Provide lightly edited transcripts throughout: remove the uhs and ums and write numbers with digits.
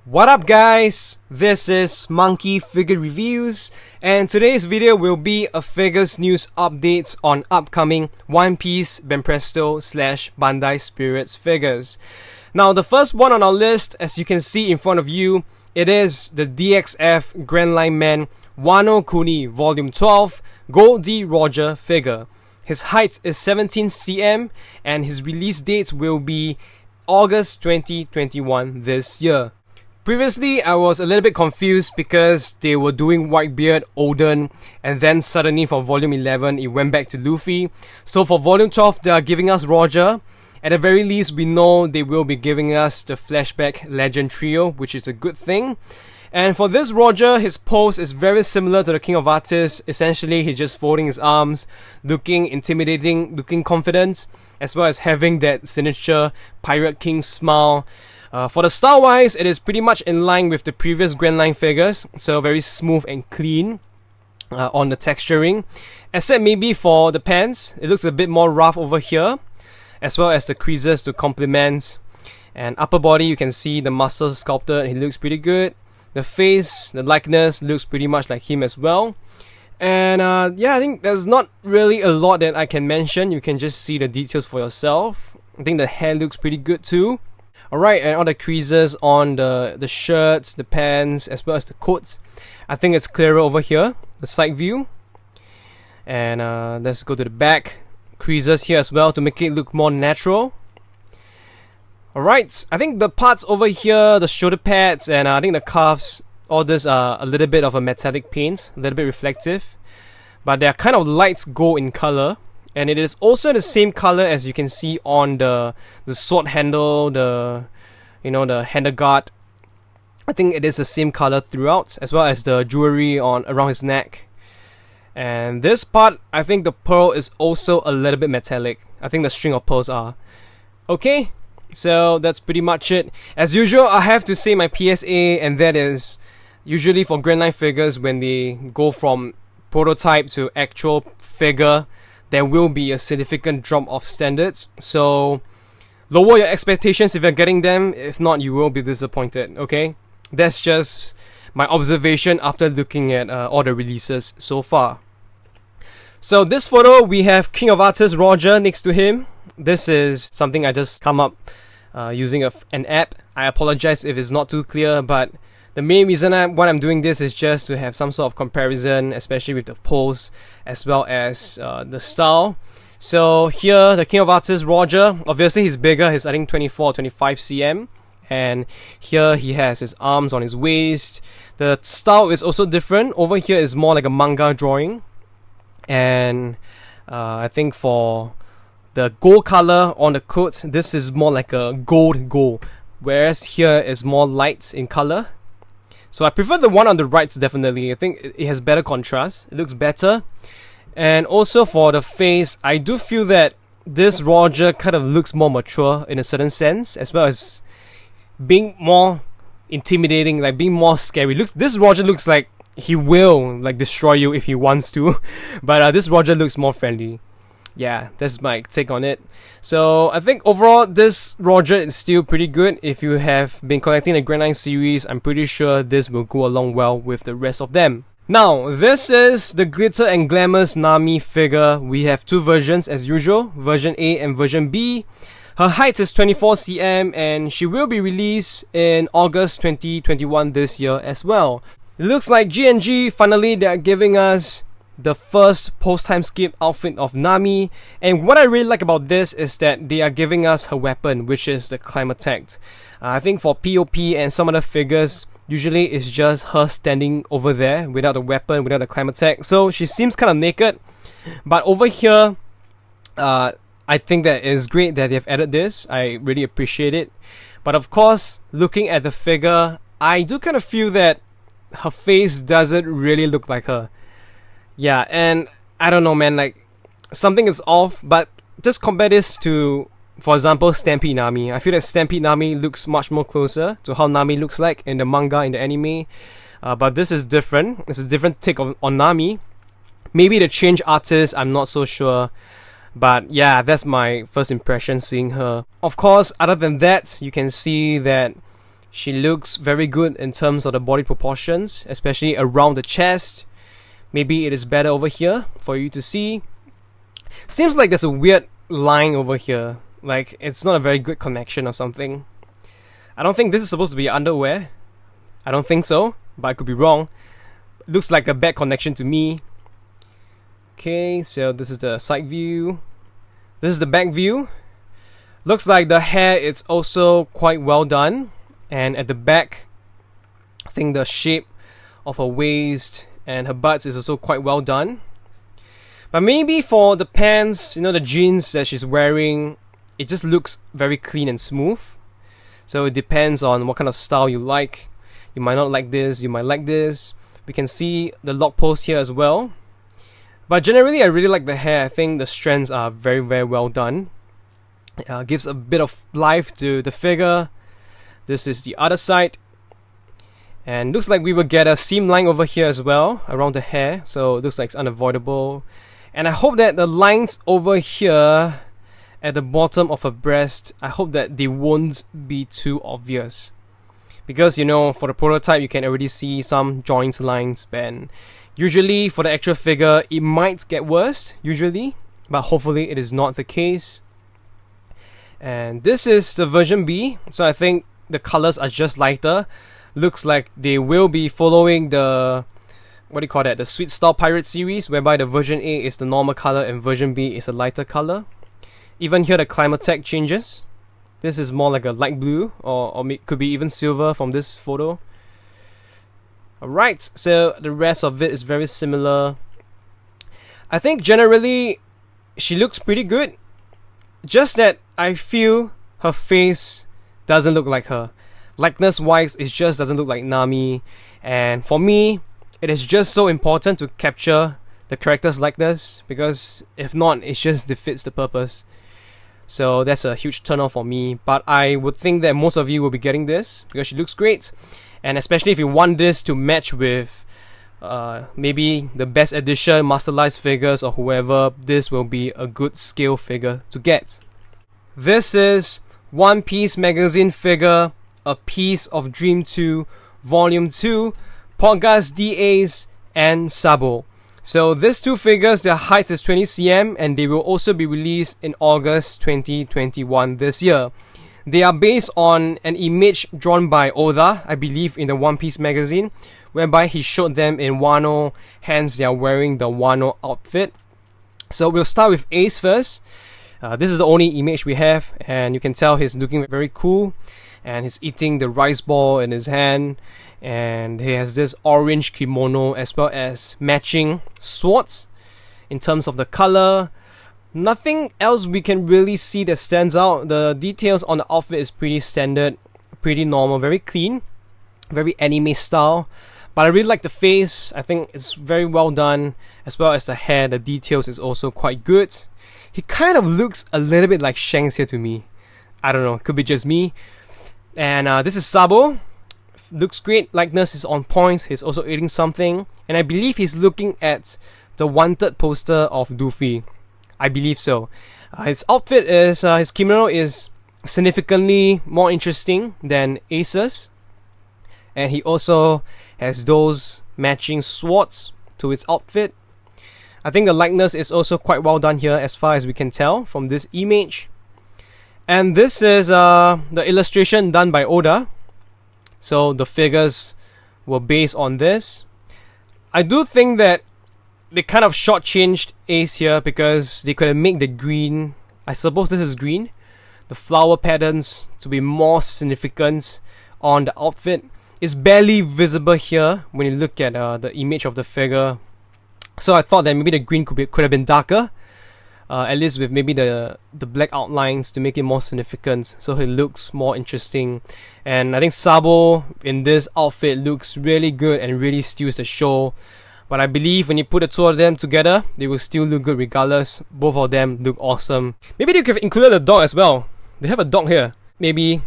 What up guys, this is Monkey Figure Reviews, and today's video will be a figures news update on upcoming One Piece Banpresto / Bandai Spirits figures. Now the first one on our list, as you can see in front of you, it is the DXF Grandline Man Wano Kuni Volume 12 Gold D. Roger figure. His height is 17 cm and his release date will be August 2021 this year. Previously, I was a little bit confused because they were doing Whitebeard, Oden, and then suddenly for Volume 11, it went back to Luffy. So for Volume 12, they are giving us Roger. At the very least, we know they will be giving us the Flashback Legend Trio, which is a good thing. And for this Roger, his pose is very similar to the King of Artists. Essentially, he's just folding his arms, looking intimidating, looking confident, as well as having that signature Pirate King smile. For the style-wise, it is pretty much in line with the previous Grandline figures, so very smooth and clean on the texturing. Except maybe for the pants, it looks a bit more rough over here, as well as the creases to complement. And upper body, you can see the muscles sculpted, he looks pretty good. The face, the likeness looks pretty much like him as well. And yeah, I think there's not really a lot that I can mention. You can just see the details for yourself. I think the hair looks pretty good too. Alright, and all the creases on the shirts, the pants, as well as the coats. I think it's clearer over here, the side view. And let's go to the back. Creases here as well to make it look more natural. Alright, I think the parts over here, the shoulder pads, and I think the cuffs, all this are a little bit of a metallic paint, a little bit reflective. But they are kind of light gold in color. And it is also the same color as you can see on the sword handle, the handle guard. I think it is the same color throughout, as well as the jewelry around his neck. And this part, I think the pearl is also a little bit metallic. I think the string of pearls are. Okay, so that's pretty much it. As usual, I have to say my PSA, and that is usually for Grandline figures when they go from prototype to actual figure, there will be a significant drop of standards, so lower your expectations if you're getting them. If not, you will be disappointed, okay? That's just my observation after looking at all the releases so far. So this photo, we have King of Artists Roger next to him. This is something I just come up using an app. I apologize if it's not too clear, but the main reason why I'm doing this is just to have some sort of comparison, especially with the pose as well as the style. So here, the King of Artists Roger, obviously he's bigger, he's I think 24 or 25 cm. And here he has his arms on his waist. The style is also different. Over here is more like a manga drawing. And I think for the gold color on the coat, this is more like a gold. Whereas here is more light in color. So I prefer the one on the right definitely. I think it has better contrast. It looks better. And also for the face, I do feel that this Roger kind of looks more mature in a certain sense, as well as being more intimidating, like being more scary. This Roger looks like he will like destroy you if he wants to. But this Roger looks more friendly. Yeah, that's my take on it. So I think overall this Roger is still pretty good. If you have been collecting the Grandline series, I'm pretty sure this will go along well with the rest of them. Now, this is the Glitter and Glamours Nami figure. We have two versions as usual, version A and version B. Her height is 24 cm and she will be released in August 2021 this year as well. It looks like G&G finally they are giving us the first post-time skip outfit of Nami, and what I really like about this is that they are giving us her weapon, which is the climb attack. I think for POP and some other figures, usually it's just her standing over there without the weapon, without the climb attack, so she seems kind of naked. But over here, I think that it is great that they've added this. I really appreciate it. But of course, looking at the figure, I do kind of feel that her face doesn't really look like her. Yeah, and I don't know, man, like something is off, but just compare this to, for example, Stampede Nami. I feel that Stampede Nami looks much more closer to how Nami looks like in the manga, in the anime. But this is different. It's a different take on Nami. Maybe the change artist, I'm not so sure. But yeah, that's my first impression seeing her. Of course, other than that, you can see that She looks very good in terms of the body proportions, especially around the chest. Maybe it is better over here for you to see. Seems like there's a weird line over here. Like, it's not a very good connection or something. I don't think this is supposed to be underwear. I don't think so, but I could be wrong. Looks like a bad connection to me. Okay, so this is the side view. This is the back view. Looks like the hair is also quite well done. And at the back, I think the shape of her waist and her butts is also quite well done. But maybe for the pants, the jeans that she's wearing, it just looks very clean and smooth. So it depends on what kind of style you like. You might not like this, you might like this. We can see the lock post here as well. But generally, I really like the hair. I think the strands are very, very well done. Gives a bit of life to the figure. This is the other side. And looks like we will get a seam line over here as well, around the hair. So it looks like it's unavoidable. And I hope that the lines over here at the bottom of her breast, I hope that they won't be too obvious. Because, for the prototype, you can already see some joint lines. And usually, for the actual figure, it might get worse, usually. But hopefully, it is not the case. And this is the version B. So I think the colors are just lighter. Looks like they will be following the the Sweet Star Pirate series, whereby the version A is the normal color and version B is a lighter color. Even here the climate tag changes. This is more like a light blue, or could be even silver from this photo. Alright, so the rest of it is very similar. I think generally she looks pretty good. Just that I feel her face doesn't look like her. Likeness wise, it just doesn't look like Nami. And for me, it is just so important to capture the character's likeness, because if not, it just defeats the purpose. So that's a huge turn off for me. But I would think that most of you will be getting this because she looks great. And especially if you want this to match with maybe the best edition Masterlize figures or whoever, this will be a good scale figure to get. This is One Piece magazine figure, A Piece of Dream 2, Volume 2, Podcast DAs, and Sabo. So these two figures, their height is 20 cm and they will also be released in August 2021 this year. They are based on an image drawn by Oda, I believe in the One Piece magazine, whereby he showed them in Wano, hence they are wearing the Wano outfit. So we'll start with Ace first. This is the only image we have, and you can tell he's looking very cool, and he's eating the rice ball in his hand, and he has this orange kimono as well as matching swords. In terms of the color, nothing else we can really see that stands out. The details on the outfit is pretty standard, pretty normal, very clean, very anime style. But I really like the face. I think it's very well done, as well as the hair. The details is also quite good. He kind of looks a little bit like Shanks here to me. I don't know, could be just me. And this is Sabo. Looks great, likeness is on point. He's also eating something, and I believe he's looking at the wanted poster of Luffy. I believe so. His outfit is, his kimono is significantly more interesting than Ace's, and he also has those matching swords to his outfit. I think the likeness is also quite well done here as far as we can tell from this image. And this is the illustration done by Oda. So the figures were based on this. I do think that they kind of shortchanged Ace here because they could have made the green, I suppose this is green, the flower patterns to be more significant on the outfit. It's barely visible here when you look at the image of the figure. So I thought that maybe the green could have been darker, at least with maybe the black outlines to make it more significant, so it looks more interesting. And I think Sabo in this outfit looks really good and really steals the show. But I believe when you put the two of them together, they will still look good regardless. Both of them look awesome. Maybe they could have included a dog as well. They have a dog here. Maybe,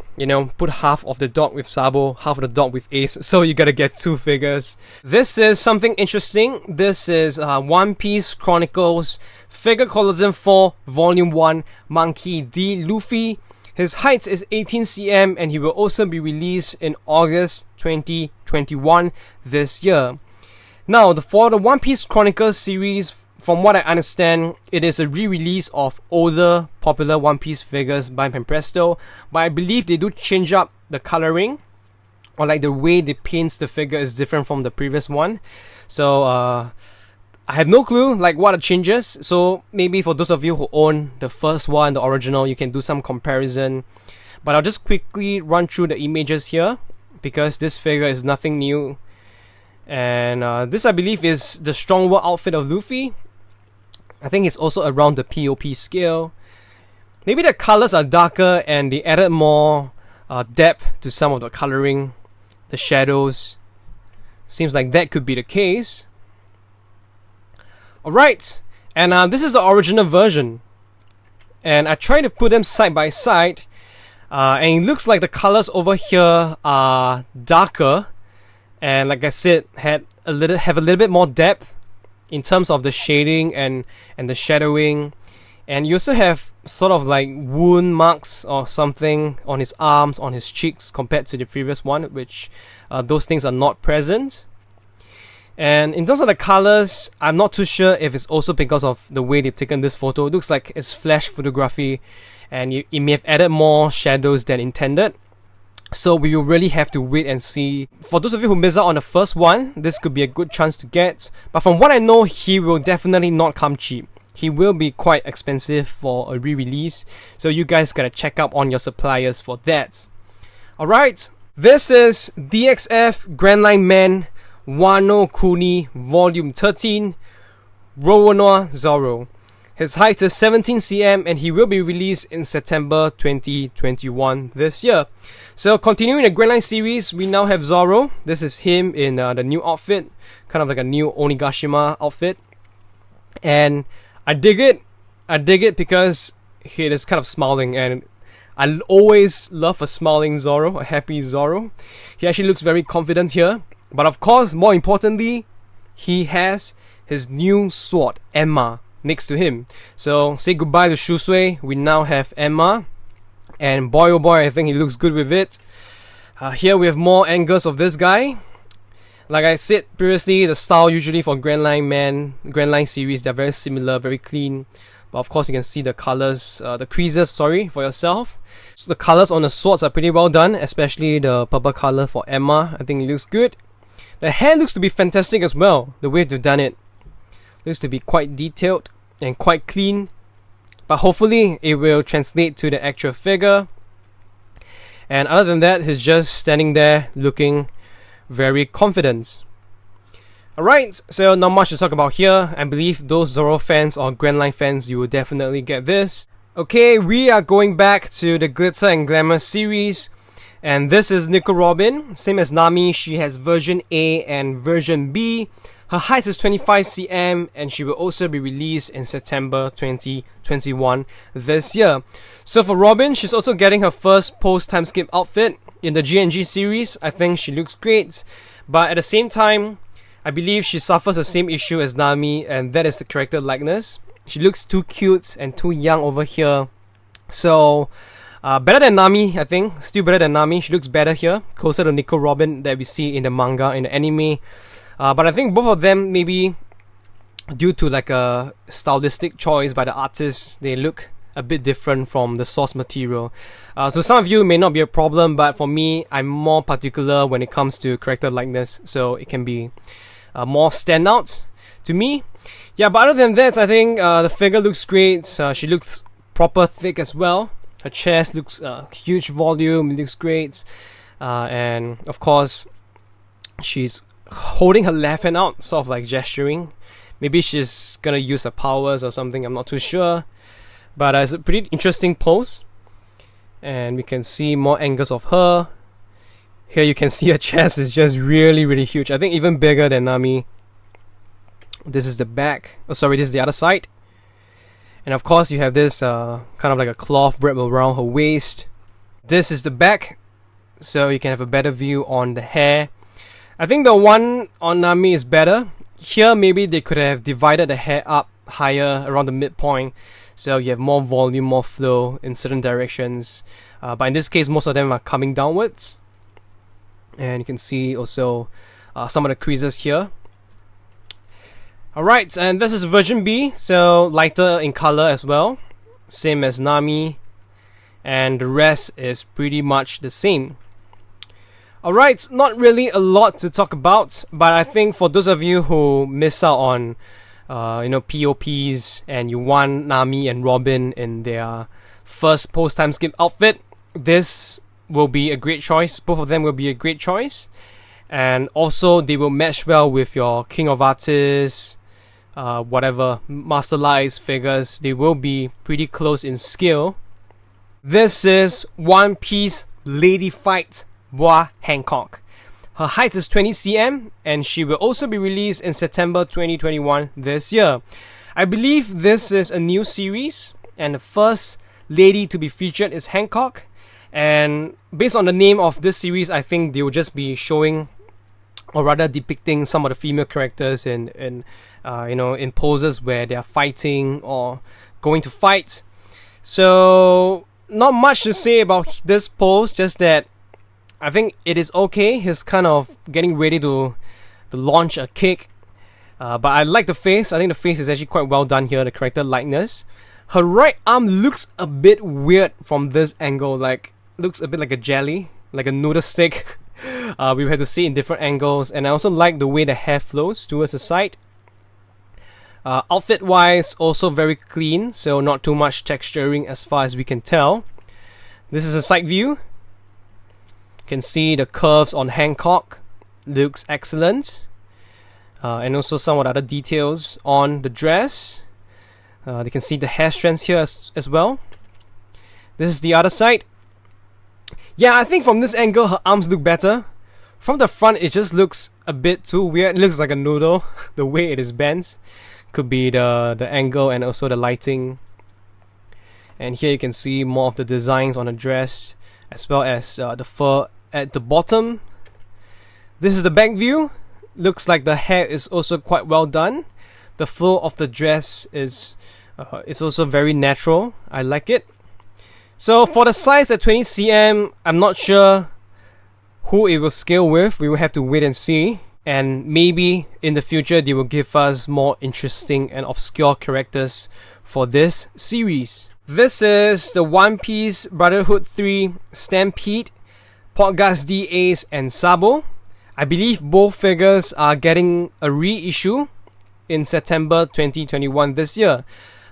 put half of the dog with Sabo, half of the dog with Ace, so you gotta get two figures. This is something interesting. This is One Piece Chronicles Figure Colosseum 4 Volume 1 Monkey D. Luffy. His height is 18 cm and he will also be released in August 2021 this year. Now, for the One Piece Chronicles series, from what I understand, it is a re-release of older popular One Piece figures by Banpresto, but I believe they do change up the coloring, or like the way they paint the figure is different from the previous one. So I have no clue like what are changes. So maybe for those of you who own the first one, the original, you can do some comparison. But I'll just quickly run through the images here because this figure is nothing new. And this, I believe, is the Strongworld outfit of Luffy. I think it's also around the POP scale. Maybe the colors are darker and they added more depth to some of the coloring, the shadows. Seems like that could be the case. Alright, and this is the original version. And I tried to put them side by side. And it looks like the colors over here are darker. And like I said, have a little bit more depth in terms of the shading and the shadowing. And you also have sort of like wound marks or something on his arms, on his cheeks compared to the previous one, which those things are not present. And in terms of the colors, I'm not too sure if it's also because of the way they've taken this photo. It looks like it's flash photography and it may have added more shadows than intended. So we will really have to wait and see. For those of you who miss out on the first one, this could be a good chance to get. But from what I know, he will definitely not come cheap. He will be quite expensive for a re-release. So you guys gotta check up on your suppliers for that. Alright, this is DXF Grandline Man Wano Kuni Volume 13 Roronoa Zoro. His height is 17 cm and he will be released in September 2021 this year. So continuing the Grandline series, we now have Zoro. This is him in the new outfit, kind of like a new Onigashima outfit. And I dig it. I dig it because he is kind of smiling, and I always love a smiling Zoro, a happy Zoro. He actually looks very confident here. But of course, more importantly, he has his new sword, Emma, next to him. So say goodbye to Shusui. We now have Emma, and boy oh boy, I think he looks good with it. Here we have more angles of this guy. Like I said previously, the style usually for Grandline series, they're very similar, very clean. But of course you can see the colors, the creases, for yourself. So the colors on the swords are pretty well done, especially the purple color for Emma. I think it looks good. The hair looks to be fantastic as well, the way they've done it. Looks to be quite detailed and quite clean. But hopefully it will translate to the actual figure. And other than that, he's just standing there looking very confident. Alright, so not much to talk about here. I believe those Zoro fans or Grandline fans, you will definitely get this. Okay, we are going back to the Glitter and Glamour series. And this is Nico Robin, same as Nami. She has version A and version B. Her height is 25 cm and she will also be released in September 2021 this year. So for Robin, she's also getting her first post-time skip outfit in the GNG series. I think she looks great, but at the same time, I believe she suffers the same issue as Nami, and that is the character likeness. She looks too cute and too young over here. So better than Nami, I think. Still better than Nami. She looks better here, closer to Nico Robin that we see in the manga, in the anime. But I think both of them, maybe due to like a stylistic choice by the artist, they look a bit different from the source material. So some of you may not be a problem, but for me, I'm more particular when it comes to character likeness, so it can be more standout to me. Yeah, but other than that, I think the figure looks great. She looks proper thick as well. Her chest looks huge volume, it looks great. And of course, she's holding her left hand out, sort of like gesturing. Maybe she's gonna use her powers or something, I'm not too sure. But it's a pretty interesting pose. And we can see more angles of her. Here you can see her chest is just really, really huge. I think even bigger than Nami. This is the back. Oh, sorry, this is the other side. And of course you have this kind of like a cloth wrap around her waist. This is the back, so you can have a better view on the hair. I think the one on Nami is better. Here maybe they could have divided the hair up higher around the midpoint, So you have more volume, more flow in certain directions. But in this case, most of them are coming downwards. And you can see also some of the creases here. Alright, and this is version B, so lighter in color as well. Same as Nami. And the rest is pretty much the same. Alright, not really a lot to talk about, but I think for those of you who miss out on POPs and you want Nami and Robin in their first post-time skip outfit, this will be a great choice. Both of them will be a great choice. And also they will match well with your King of Artists, whatever, Master Lies figures. They will be pretty close in scale. This is One Piece Lady Fight Boa Hancock. Her height is 20 cm and she will also be released in September 2021 this year. I believe this is a new series and the first lady to be featured is Hancock. And based on the name of this series, I think they will just be showing, or rather depicting, some of the female characters in poses where they are fighting or going to fight. So not much to say about this pose, just that I think it is okay. He's kind of getting ready to launch a kick. But I like the face. I think the face is actually quite well done here, the character likeness. Her right arm looks a bit weird from this angle, like looks a bit like a jelly, like a noodle stick. We had to see in different angles, and I also like the way the hair flows towards the side. Outfit wise, also very clean, so not too much texturing as far as we can tell. This is a side view. You can see the curves on Hancock, looks excellent. And also some of the other details on the dress. You can see the hair strands here as well. This is the other side. Yeah, I think from this angle her arms look better. From the front it just looks a bit too weird. It looks like a noodle, the way it is bent. Could be the angle and also the lighting. And here you can see more of the designs on the dress, as well as the fur at the bottom. This is the back view. Looks like the hair is also quite well done. The flow of the dress is also very natural. I like it. So for the size at 20 cm, I'm not sure who it will scale with. We will have to wait and see. And maybe in the future they will give us more interesting and obscure characters for this series. This is the One Piece Brotherhood 3 Stampede, Podcast D Ace and Sabo. I believe both figures are getting a reissue in September 2021 this year.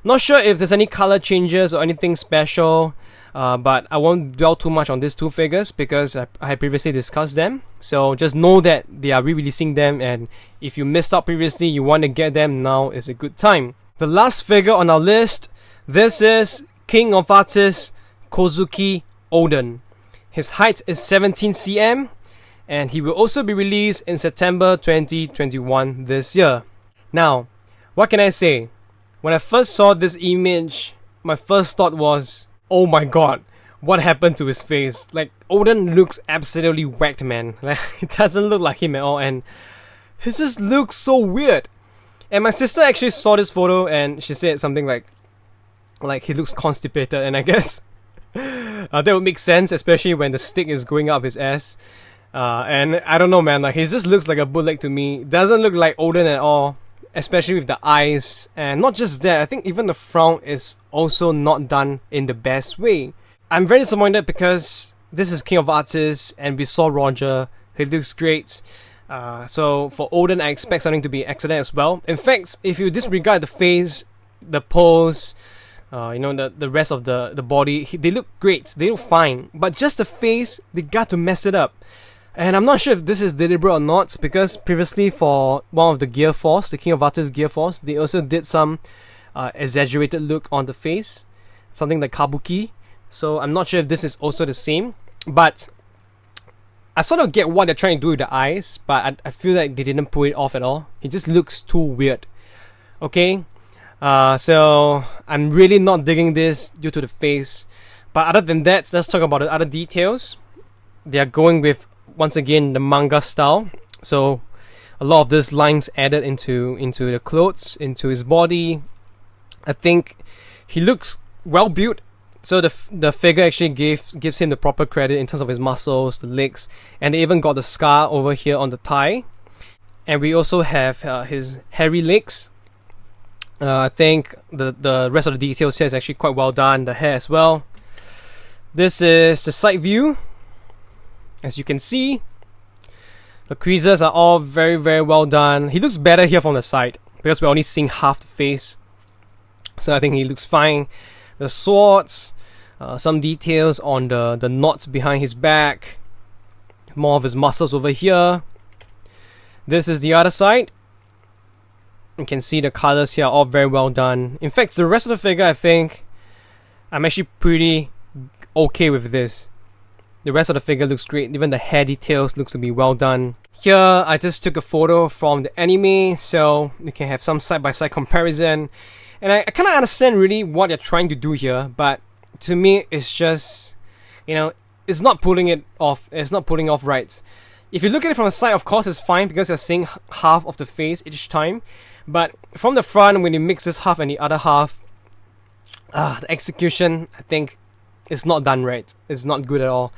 Not sure if there's any color changes or anything special, but I won't dwell too much on these two figures because I previously discussed them. So just know that they are re-releasing them, and if you missed out previously, you want to get them, now is a good time. The last figure on our list, this is King of Artists KOZUKI Oden. His height is 17 cm, and he will also be released in September 2021 this year. Now, what can I say? When I first saw this image, my first thought was, oh my god, what happened to his face? Like, Oden looks absolutely whacked, man. Like, it doesn't look like him at all, and he just looks so weird. And my sister actually saw this photo and she said something like he looks constipated, and I guess that would make sense, especially when the stick is going up his ass. And I don't know, man, like he just looks like a bootleg to me. Doesn't look like Oden at all, especially with the eyes. And not just that, I think even the frown is also not done in the best way. I'm very disappointed because this is King of Artists and we saw Roger. He looks great. So for Oden, I expect something to be excellent as well. In fact, if you disregard the face, the pose, the rest of the body, they look great, they look fine. But just the face, they got to mess it up. And I'm not sure if this is deliberate or not, because previously for one of the Gear Force, the King of Artists Gear Force, they also did some exaggerated look on the face, something like Kabuki. So I'm not sure if this is also the same, but I sort of get what they're trying to do with the eyes, but I feel like they didn't pull it off at all. It just looks too weird. Okay, so I'm really not digging this due to the face. But other than that, let's talk about the other details. They are going with, once again, the manga style. So a lot of these lines added into the clothes, into his body. I think He looks well built. So the figure actually gives him the proper credit in terms of his muscles, the legs, and they even got the scar over here on the thigh. And we also have his hairy legs. I think the rest of the details here is actually quite well done. The hair as well. This is the side view. As you can see, the creases are all very, very well done. He looks better here from the side because we're only seeing half the face. So I think he looks fine. The swords, some details on the knots behind his back, more of his muscles over here. This is the other side. You can see the colors here are all very well done. In fact, the rest of the figure, I think I'm actually pretty okay with this. The rest of the figure looks great. Even the hair details looks to be well done. Here, I just took a photo from the anime, so you can have some side-by-side comparison. And I kind of understand really what they're trying to do here, but to me, it's just, you know, it's not pulling it off. It's not pulling off right. If you look at it from the side, of course, it's fine because you're seeing half of the face each time. But from the front, when you mix this half and the other half, the execution, I think, is not done right. It's not good at all.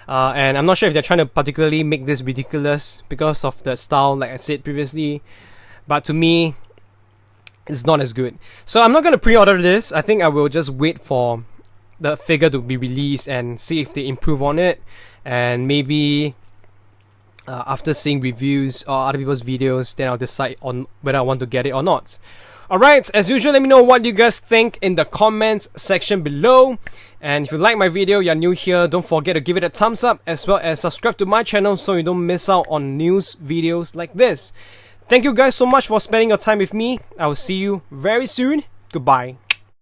And I'm not sure if they're trying to particularly make this ridiculous because of the style, like I said previously. But to me, it's not as good. So I'm not going to pre-order this. I think I will just wait for the figure to be released and see if they improve on it. And maybe after seeing reviews or other people's videos, then I'll decide on whether I want to get it or not. Alright, as usual, let me know what you guys think in the comments section below. And if you like my video, you're new here, don't forget to give it a thumbs up as well as subscribe to my channel so you don't miss out on news videos like this. Thank you guys so much for spending your time with me. I will see you very soon. Goodbye.